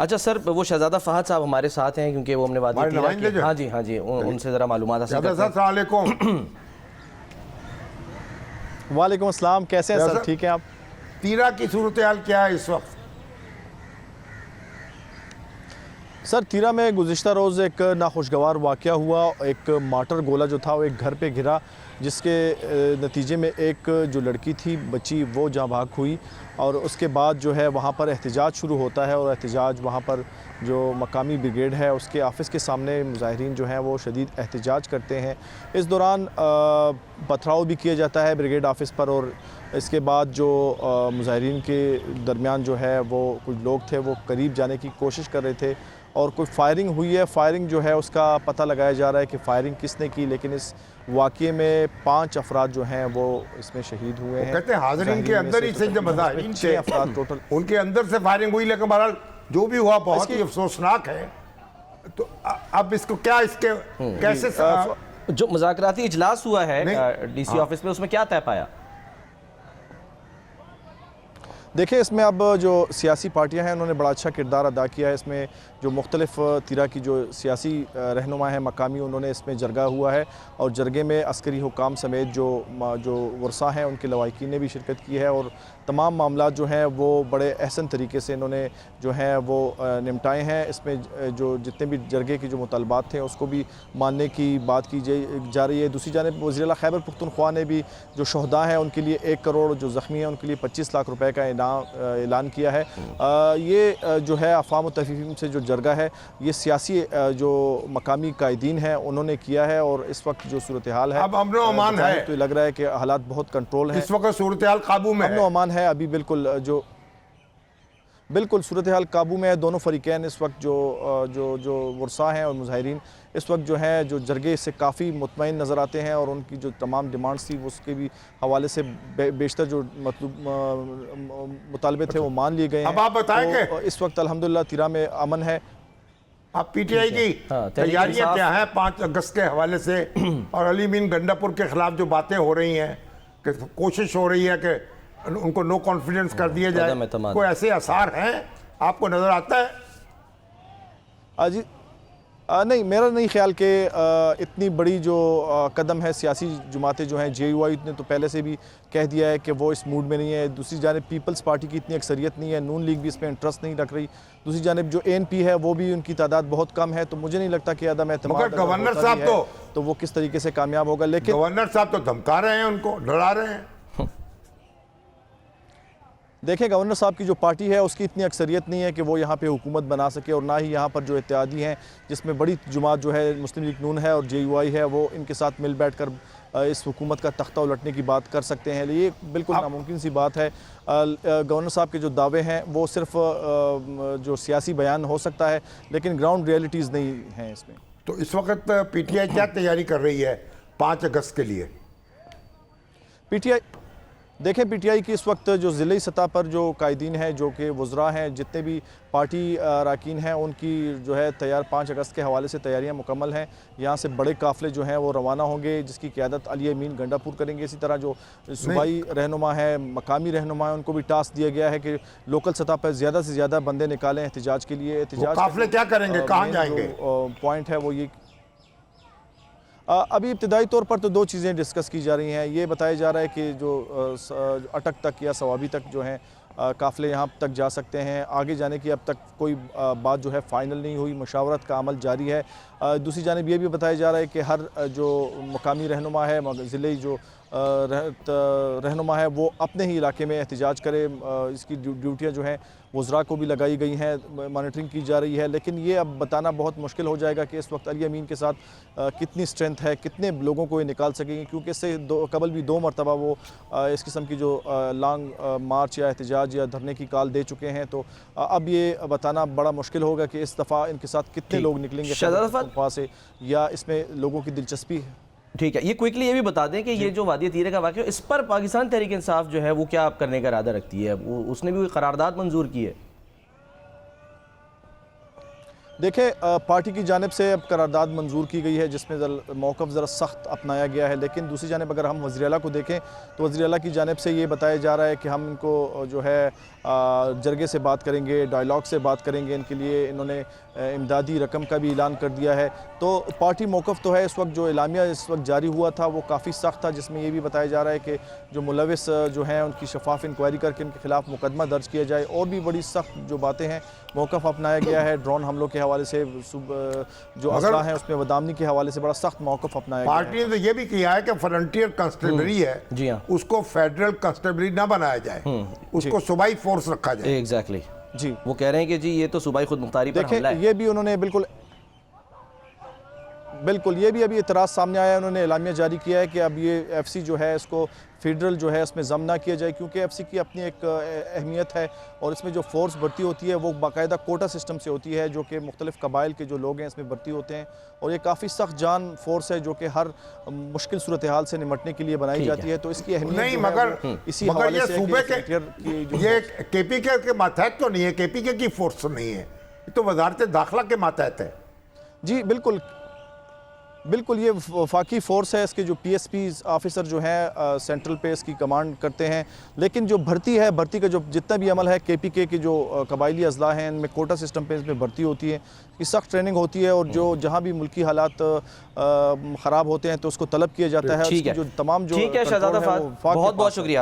अच्छा सर, वो शहजादा फहद साहब हमारे साथ हैं क्योंकि वो हमने वादी की। हाँ जी हाँ जी, उनसे ज़रा मालूमात हासिल करते हैं। वालेकुम अस्सलाम, कैसे हैं सर? ठीक है आप? तीरा की सूरत हाल क्या है इस वक्त? सर तीरा में गुज़िश्ता रोज़ एक नाखुशगवार वाक़या हुआ। एक मार्टर गोला जो था वो एक घर पे गिरा, जिसके नतीजे में एक जो लड़की थी बच्ची वो जाँ भाग हुई। और उसके बाद जो है वहाँ पर एहतजाज शुरू होता है, और एहतजाज वहाँ पर जो मकामी ब्रिगेड है उसके ऑफ़िस के सामने मुज़ाहिरीन जो हैं वो शदीद एहतजाज करते हैं। इस दौरान पथराव भी किया जाता है ब्रिगेड ऑफ़िस पर, और इसके बाद जो मुज़ाहिरीन के दरमियान जो है वो कुछ लोग थे वो करीब जाने की कोशिश कर रहे थे और कोई फायरिंग हुई है। फायरिंग जो है उसका पता लगाया जा रहा है कि फ़ायरिंग किसने की, लेकिन इस वाक़ये में 5 अफराद जो हैं वो इसमें शहीद हुए हैं। कहते हैं हाज़रीन के अंदर ही से जब मुज़ाहिरीन 6 अफराद टोटल उनके अंदर से फायरिंग हुई, लेकिन बहरहाल जो भी हुआ बहुत ही अफसोसनाक है। तो अब इसको क्या इसके कैसे जो मुज़ाकराती इजलास हुआ है DC ऑफिस में, उसमें क्या तय पाया? देखिए, इसमें अब जो सियासी पार्टियां हैं उन्होंने बड़ा अच्छा किरदार अदा किया है। इसमें जो मुख्तलिफ तीरा की जो सियासी रहनुमा हैं मकामी, उन्होंने इसमें जरगा हुआ है, और जरगे में अस्करी हुकाम समेत जो वर्सा हैं उनके लवाहिकीन ने भी शिरकत की है, और तमाम मामला जो हैं वो बड़े अहसन तरीके से इन्होंने जो हैं वो निपटाए हैं। इसमें जो जितने भी जरगे के जो मुतालबात थे उसको भी मानने की बात की जा रही है। दूसरी जानिब वज़ीर आला खैबर पख्तूनख्वा ने भी जो शहदा हैं उनके लिए 1 करोड़, जो ज़ख्मी हैं उनके लिए 25 लाख रुपए का ऐलान किया है। ये जो है अफ़वाम तफ़हीम से जो जरगा है ये सियासी जो मकामी कायदीन हैं उन्होंने किया है, और इस वक्त जो सूरत हाल है अब अमन अमान है, तो लग रहा है कि हालात बहुत कंट्रोल है, इस वक्त सूरत हाल काबू में है। अमन अमान है अभी, बिल्कुल सूरत हाल काबू में है। दोनों फरीकैन इस वक्त जो वर्सा हैं और मुज़ाहिरीन इस वक्त जो हैं जो जरगे से काफ़ी मुतमईन नज़र आते हैं, और उनकी जो तमाम डिमांड्स थी उसके भी हवाले से बेशतर जो मुतालबे थे वो मान लिए गए हैं। अब आप बताएं तो इस वक्त अल्हम्दुलिल्लाह तीरा में अमन है। अब PTI की तैयारियां क्या हैं 5 अगस्त के हवाले से, और अली मीन गंडापुर के खिलाफ जो बातें हो रही हैं कि कोशिश हो रही है कि उनको नो कॉन्फिडेंस कर दिया जाए, कोई ऐसे आसार हैं आपको नजर आता है? जी नहीं, मेरा नहीं ख्याल कि इतनी बड़ी जो कदम है। सियासी जमातें जो हैं JUI ने तो पहले से भी कह दिया है कि वो इस मूड में नहीं है। दूसरी जानिब पीपल्स पार्टी की इतनी अक्सरियत नहीं है, नून लीग भी इसमें इंटरेस्ट नहीं रख रही। दूसरी जानिब जो ANP है वो भी उनकी तादाद बहुत कम है, तो मुझे नहीं लगता कि अदम एतमाद गवर्नर साहब तो वो किस तरीके से कामयाब होगा। लेकिन गवर्नर साहब तो धमका रहे हैं, उनको डरा रहे हैं। देखें, गवर्नर साहब की जो पार्टी है उसकी इतनी अक्सरियत नहीं है कि वो यहाँ पे हुकूमत बना सके, और ना ही यहाँ पर जो इत्तेहादी हैं जिसमें बड़ी जुमात जो है मुस्लिम लीग नून है और JUI है वो इनके साथ मिल बैठ कर इस हुकूमत का तख्ता उलटने की बात कर सकते हैं। ये बिल्कुल नामुमकिन सी बात है। गवर्नर साहब के जो दावे हैं वो सिर्फ जो सियासी बयान हो सकता है, लेकिन ग्राउंड रियलिटीज़ नहीं हैं इसमें। तो इस वक्त PTI क्या तैयारी कर रही है 5 अगस्त के लिए? देखें, PTI की इस वक्त जो ज़िले सतह पर जो कायदीन हैं, जो कि वज़रा हैं, जितने भी पार्टी अरकान हैं, उनकी जो है 5 अगस्त के हवाले से तैयारियां मुकम्मल हैं। यहाँ से बड़े काफ़िले जो हैं वो रवाना होंगे, जिसकी क़यादत अली अमीन गंडापुर करेंगे। इसी तरह जो सूबाई रहनुमा है, मकामी रहनुमा है, उनको भी टास्क दिया गया है कि लोकल सतह पर ज़्यादा से ज़्यादा बंदे निकालें एहतजाज के लिए। एहतजाज काफ़िले क्या करेंगे, कहाँ जाएंगे? पॉइंट है वो ये अभी इब्तिदाई तौर पर तो 2 चीज़ें डिस्कस की जा रही हैं। ये बताया जा रहा है कि जो अटक तक या सवाबी तक जो हैं काफ़िले यहाँ तक जा सकते हैं। आगे जाने की अब तक कोई बात जो है फ़ाइनल नहीं हुई, मुशावरत का अमल जारी है। दूसरी जानिब ये भी बताया जा रहा है कि हर जो मकामी रहनुमा है, ज़िले जो रहनुमा है वो अपने ही इलाके में एहतजाज करे। इसकी ड्यूटियाँ जो हैं वज़रा को भी लगाई गई हैं, मॉनिटरिंग की जा रही है। लेकिन ये अब बताना बहुत मुश्किल हो जाएगा कि इस वक्त अली अमीन के साथ कितनी स्ट्रेंथ है, कितने लोगों को ये निकाल सकेंगे, क्योंकि इससे कबल भी 2 मरतबा वो इस किस्म की जो लॉन्ग मार्च या एहतजाज या धरने की कॉल दे चुके हैं। तो अब ये बताना बड़ा मुश्किल होगा कि इस दफ़ा इनके साथ कितने लोग निकलेंगे से, या इसमें लोगों की दिलचस्पी है। ठीक है, ये क्विकली ये भी बता दें कि ये जो वादी तीरे का वाक़या, इस पर पाकिस्तान तहरीक इंसाफ जो है वो क्या करने का इरादा रखती है? उसने भी कोई करारदाद मंजूर की है? देखें, पार्टी की जानिब से अब करारदाद मंजूर की गई है जिसमें मौक़िफ़ ज़रा सख्त अपनाया गया है, लेकिन दूसरी जानिब अगर हम वज़ीर आला को देखें तो वज़ीर आला की जानिब से ये बताया जा रहा है कि हम इनको जो है जरगे से बात करेंगे, डायलॉग से बात करेंगे, इनके लिए इन्होंने इमदादी रकम का भी ऐलान कर दिया है। तो पार्टी मौक़िफ़ तो है, इस वक्त जो एलामिया इस वक्त जारी हुआ था वो काफ़ी सख्त था, जिसमें ये भी बताया जा रहा है कि जो मुलविस जो हैं उनकी शफाफ इंक्वायरी करके इनके खिलाफ मुकदमा दर्ज किया जाए। और भी बड़ी सख्त जो बातें हैं मौक़िफ़ अपनाया गया है, ड्रोन हमलों के हवाले से, जो असला है उसमें बदामनी के हवाले से बड़ा सख्त मौक़िफ़ अपनाया गया है। पार्टी ने तो ये भी किया है कि फ्रंटियर कांस्टेबलरी है, जी हाँ, उसको फेडरल कांस्टेबलरी ना बनाया जाए, उसको सूबाई फोर्स रखा जाए। एग्जैक्टली जी, वो कह रहे हैं कि जी ये तो सूबाई खुद मुख्तारी पर हमला देखें, है। ये भी उन्होंने बिल्कुल ये भी अभी इतराज़ सामने आया है। उन्होंने एलामिया जारी किया है कि अब ये एफसी जो है इसको फेडरल जो है इसमें ज़म ना किया जाए, क्योंकि एफसी की अपनी एक अहमियत है और इसमें जो फोर्स भर्ती होती है वो बाकायदा कोटा सिस्टम से होती है, जो कि मुख्तलिफ़ कबाइल के जो लोग हैं इसमें भर्ती होते हैं। और ये काफ़ी सख्त जान फोर्स है जो कि हर मुश्किल सूरत हाल से निमटने के लिए बनाई जाती है। तो इसकी अहमियत नहीं, जो है मगर वो इसी मगर हवाले ये से है कि सूबे के फ्रंटियर की जो ये केपीके के मातहत तो नहीं है, केपीके की फोर्स नहीं है, ये तो वजारत दाखिला के मातहत है। जी बिल्कुल ये वफाकी फ़ोर्स है, इसके जो पीएसपी ऑफिसर जो हैं सेंट्रल पे इसकी कमांड करते हैं। लेकिन जो भर्ती है, भर्ती का जो जितना भी अमल है, केपीके के जो कबायली अजला हैं इनमें कोटा सिस्टम पे इसमें भर्ती होती है, इसकी सख्त ट्रेनिंग होती है और जो जहाँ भी मुल्की हालात ख़राब होते हैं तो उसको तलब किया जाता है। ठीक है, जो तमाम जो ठीक है शहजादा, बहुत बहुत शुक्रिया।